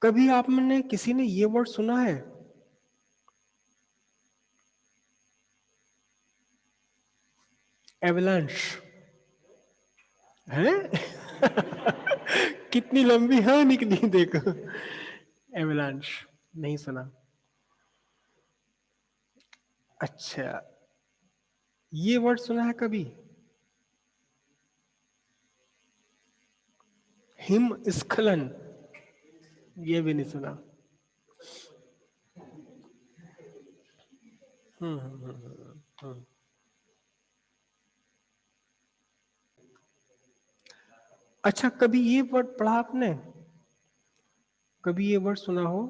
कभी आपने किसी ने ये वर्ड सुना है, एवलांश? है कितनी लंबी है निकली देखो। एवलांश नहीं सुना? अच्छा, ये वर्ड सुना है कभी, हिमस्खलन? ये भी नहीं सुना। हम्म। अच्छा, कभी ये वर्ड पढ़ा आपने, कभी ये वर्ड सुना हो,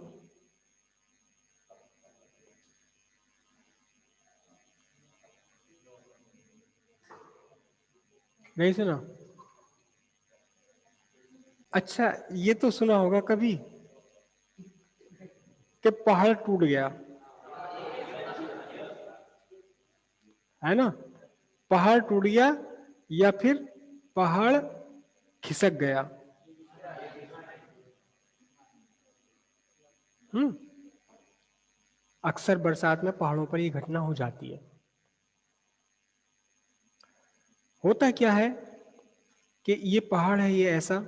नहीं सुना? अच्छा, ये तो सुना होगा कभी कि पहाड़ टूट गया, है ना? पहाड़ टूट गया या फिर पहाड़ खिसक गया। हम्म। अक्सर बरसात में पहाड़ों पर ये घटना हो जाती है। होता क्या है कि ये पहाड़ है, ये ऐसा,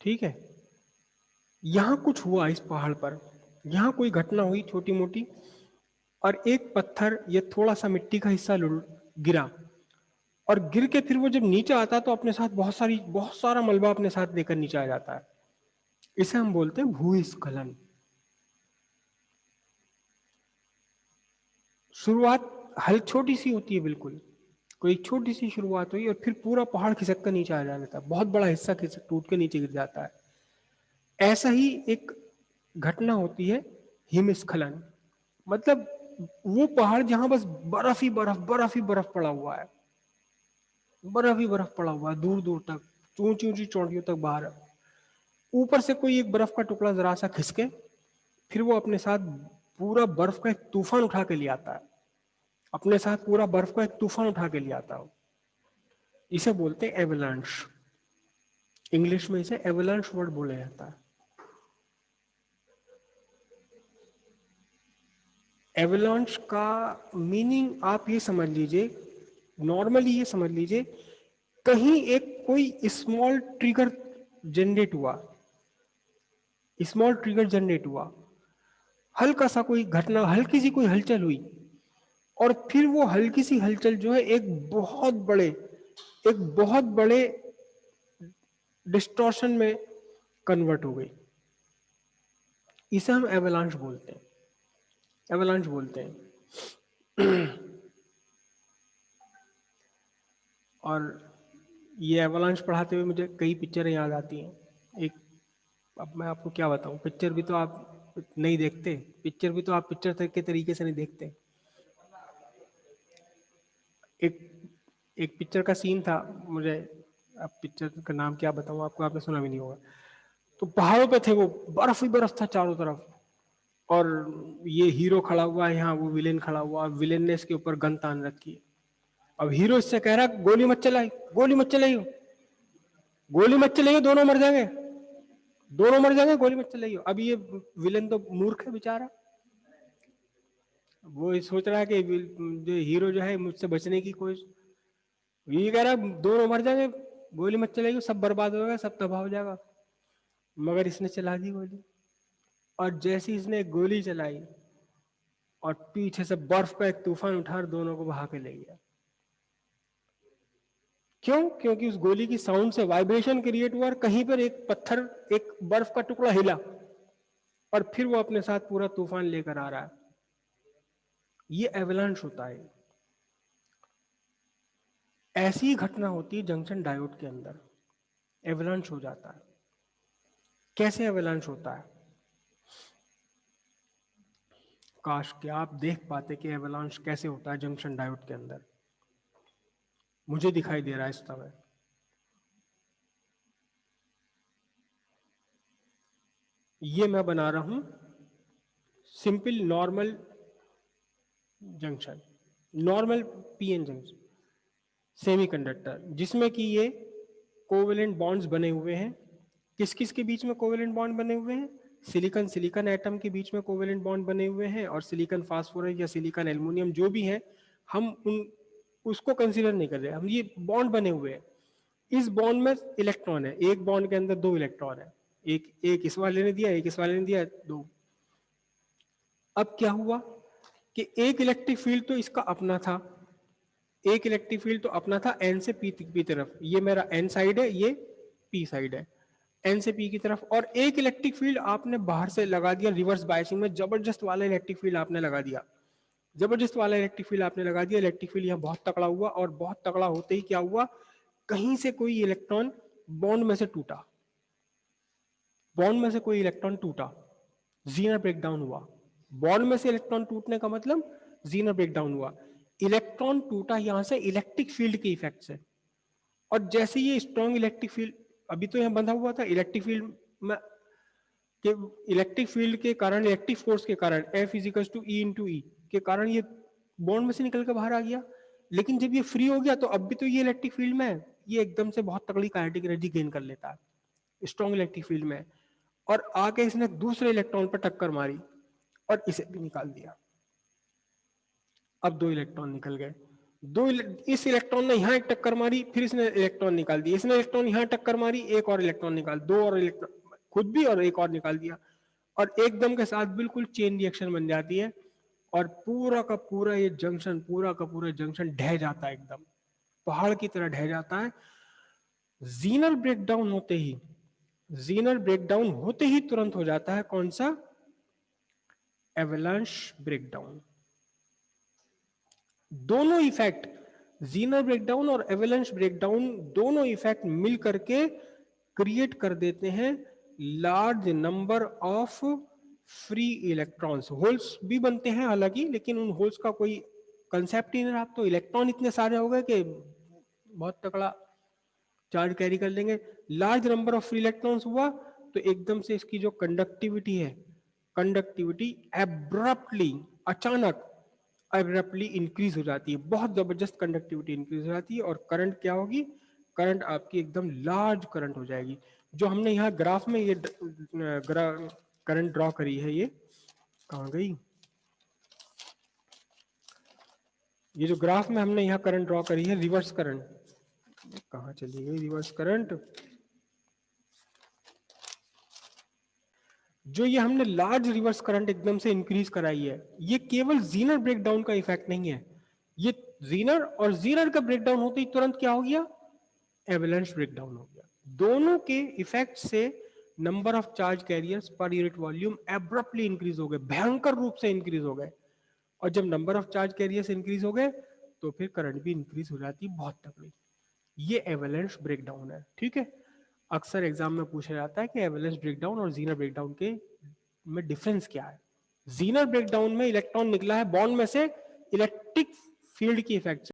ठीक है, यहां कुछ हुआ इस पहाड़ पर, यहां कोई घटना हुई छोटी मोटी, और एक पत्थर या थोड़ा सा मिट्टी का हिस्सा गिरा, और गिर के फिर वो जब नीचे आता है तो अपने साथ बहुत सारा मलबा अपने साथ लेकर नीचे आ जाता है। इसे हम बोलते हैं भूस्खलन। शुरुआत हल छोटी सी होती है, बिल्कुल कोई छोटी सी शुरुआत हुई और फिर पूरा पहाड़ खिसक कर नीचे आ जाता है, बहुत बड़ा हिस्सा खिसक टूट के नीचे गिर जाता है। ऐसा ही एक घटना होती है हिमस्खलन। मतलब वो पहाड़ जहां बस बर्फ ही बर्फ पड़ा हुआ है, बर्फ ही बर्फ पड़ा हुआ है दूर दूर तक, ऊंची ऊंची चोटियों तक बाहर, ऊपर से कोई एक बर्फ का टुकड़ा जरा सा खिसके, फिर वो अपने साथ पूरा बर्फ का एक तूफान उठा के ले आता है, अपने साथ पूरा बर्फ का एक तूफान उठा के ले आता है। इसे बोलते हैं एवलांश। इंग्लिश में इसे एवलांश वर्ड बोला जाता है। एवलांश का मीनिंग आप ये समझ लीजिए, नॉर्मली ये समझ लीजिए, कहीं एक कोई स्मॉल ट्रिगर जनरेट हुआ, स्मॉल ट्रिगर जनरेट हुआ, हल्का सा कोई घटना, हल्की सी कोई हलचल हुई, और फिर वो हल्की सी हलचल जो है एक बहुत बड़े डिस्टॉर्शन में कन्वर्ट हो गई। इसे हम एवलांश बोलते हैं, एवलांश बोलते हैं। और ये एवलांश पढ़ाते हुए मुझे कई पिक्चरें याद आती हैं। एक, अब मैं आपको क्या बताऊं, पिक्चर भी तो आप नहीं देखते, पिक्चर भी तो आप पिक्चर के तरीके से नहीं देखते। एक एक पिक्चर का सीन था, मुझे अब पिक्चर का नाम क्या बताऊं आपको, आपने सुना भी नहीं होगा। तो पहाड़ों पे थे वो, बर्फ ही बर्फ था चारों तरफ, और ये हीरो खड़ा हुआ है यहाँ, वो विलेन खड़ा हुआ, विलेन ने इसके ऊपर गन तान रखी है। अब हीरो इससे कह रहा गोली मत चलाई, गोली मत चलाइयो, गोली मत चलाइयो, दोनों मर जाएंगे, दोनों मर जाएंगे, गोली मत चलाइयो। अब ये विलेन तो मूर्ख है बेचारा, वो ये सोच रहा है कि जो हीरो जो है मुझसे बचने की कोशिश, ये कह रहा है दोनों मर जाएंगे, गोली मत चलाइयो, सब बर्बाद हो जाएगा, सब तबाह हो जाएगा। मगर इसने चला दी गोली, और जैसे ही इसने गोली चलाई और पीछे से बर्फ का एक तूफान उठा और दोनों को बहा के ले गया। क्यों? क्योंकि उस गोली की साउंड से वाइब्रेशन क्रिएट हुआ और कहीं पर एक पत्थर, एक बर्फ का टुकड़ा हिला, और फिर वो अपने साथ पूरा तूफान लेकर आ रहा है। ये एवलांश होता है। ऐसी ही घटना होती है जंक्शन डायोड के अंदर, एवलांश हो जाता है। कैसे एवलांश होता है? काश कि आप देख पाते कि एवलांश कैसे होता है जंक्शन डायोड के अंदर। मुझे दिखाई दे रहा है इस समय। ये मैं बना रहा हूं simple normal junction, normal PN junction semiconductor, जिसमें कि ये कोवेलेंट बॉन्ड्स बने हुए हैं किस किस के बीच में कोवेलेंट बॉन्ड बने हुए हैं? सिलिकॉन सिलिकॉन एटम के बीच में कोवेलेंट बॉन्ड बने हुए हैं, और सिलिकॉन फास्फोरस या सिलिकॉन एल्युमिनियम जो भी है, हम उन उसको कंसीडर नहीं कर रहे, हम ये बॉन्ड बने हुए हैं। इस बॉन्ड में इलेक्ट्रॉन है, एक बॉन्ड के अंदर 2 इलेक्ट्रॉन है, एक एक इस वाले ने दिया, एक इस वाले ने दिया, 2। अब क्या हुआ कि एक इलेक्ट्रिक फील्ड तो इसका अपना था, एक इलेक्ट्रिक फील्ड तो अपना था एन से पी तरफ, ये मेरा एन साइड है, ये पी साइड है, एन से पी की तरफ। और एक इलेक्ट्रिक फील्ड आपने बाहर से लगा दिया, रिवर्स बायसिंग में जबरदस्त वाला इलेक्ट्रिक फील्ड आपने लगा दिया, जबरदस्त वाला इलेक्ट्रिक फील्ड आपने लगा दिया। इलेक्ट्रिक फील्ड यहाँ बहुत तगड़ा हुआ, और बहुत तगड़ा होते ही क्या हुआ, कहीं से कोई इलेक्ट्रॉन बॉन्ड में से टूटा, बॉन्ड में से कोई इलेक्ट्रॉन टूटा, जीनर ब्रेकडाउन हुआ। बॉन्ड में से इलेक्ट्रॉन टूटने का मतलब जीनर ब्रेकडाउन हुआ। इलेक्ट्रॉन टूटा यहां से इलेक्ट्रिक फील्ड के इफेक्ट से, और जैसे ये स्ट्रॉन्ग इलेक्ट्रिक फील्ड, अभी तो यहां बंधा हुआ था इलेक्ट्रिक फील्ड में, के इलेक्ट्रिक फील्ड के कारण, इलेक्ट्रिक फोर्स के कारण, F equals to e into e के कारण ये बॉन्ड में से निकल कर बाहर आ गया। लेकिन जब ये फ्री हो गया तो अब भी तो ये इलेक्ट्रिक फील्ड में है, ये एकदम से बहुत तगड़ी काइनेटिक एनर्जी गेन कर लेता है, स्ट्रॉन्ग इलेक्ट्रिक फील्ड में, और आके इसने दूसरे इलेक्ट्रॉन पर टक्कर मारी और इसे भी निकाल दिया। अब 2 इलेक्ट्रॉन निकल गए, इस इलेक्ट्रॉन ने यहां एक टक्कर मारी, फिर इसने इलेक्ट्रॉन निकाल दिया, इसने इलेक्ट्रॉन यहां टक्कर मारी, एक और इलेक्ट्रॉन निकाल, 2 और इलेक्ट्रॉन खुद भी और एक और निकाल दिया, और एकदम के साथ बिल्कुल चेन रिएक्शन बन जाती है, और पूरा का पूरा ये जंक्शन, पूरा का पूरा जंक्शन ढह जाता है, एकदम पहाड़ की तरह ढह जाता है। जीनर ब्रेकडाउन होते ही, जीनर ब्रेकडाउन होते ही तुरंत हो जाता है कौन सा, एवलांश ब्रेकडाउन। दोनों इफेक्ट, जीनर ब्रेकडाउन और एवलांश ब्रेकडाउन, दोनों इफेक्ट मिल करके क्रिएट कर देते हैं large number of free electrons. Holes भी बनते हैं हालांकि, लेकिन उन होल्स का कोई कंसेप्ट ही नहीं रहा। तो इलेक्ट्रॉन इतने सारे हो गए कि बहुत तगड़ा चार्ज कैरी कर लेंगे। Large number of free electrons हुआ तो एकदम से इसकी जो कंडक्टिविटी है, कंडक्टिविटी एब्रप्टली, अचानक एब्रप्टली इंक्रीज हो जाती है, बहुत जबरदस्त कंडक्टिविटी इंक्रीज हो जाती है, और करंट क्या होगी, करंट आपकी एकदम लार्ज करंट हो जाएगी। जो हमने यहाँ ग्राफ में ये करंट ड्रॉ करी है, ये कहाँ गई, ये जो ग्राफ में हमने यहाँ करंट ड्रॉ करी है, रिवर्स करंट, कहाँ चली गई रिवर्स करंट, जो ये हमने लार्ज रिवर्स करंट एकदम से इंक्रीज कराई है, ये केवल जीनर ब्रेकडाउन का इफेक्ट नहीं है, ये जीनर और जीनर का ब्रेकडाउन होते ही तुरंत क्या हो गया, एवलांच ब्रेकडाउन हो गया। दोनों के इफेक्ट से number of charge carriers per unit volume abruptly increase हो गए, भयंकर रूप से इंक्रीज हो गए, और जब number of charge carriers increase हो गए तो फिर करंट भी इंक्रीज हो जाती है बहुत तगड़ी। ये एवलांच ब्रेकडाउन है, ठीक है। अक्सर एग्जाम में पूछा जाता है कि एवलांच ब्रेकडाउन और जीनर ब्रेकडाउन के में डिफरेंस क्या है। जीनर ब्रेकडाउन में इलेक्ट्रॉन निकला है बॉन्ड में से इलेक्ट्रिक फील्ड की इफेक्ट से,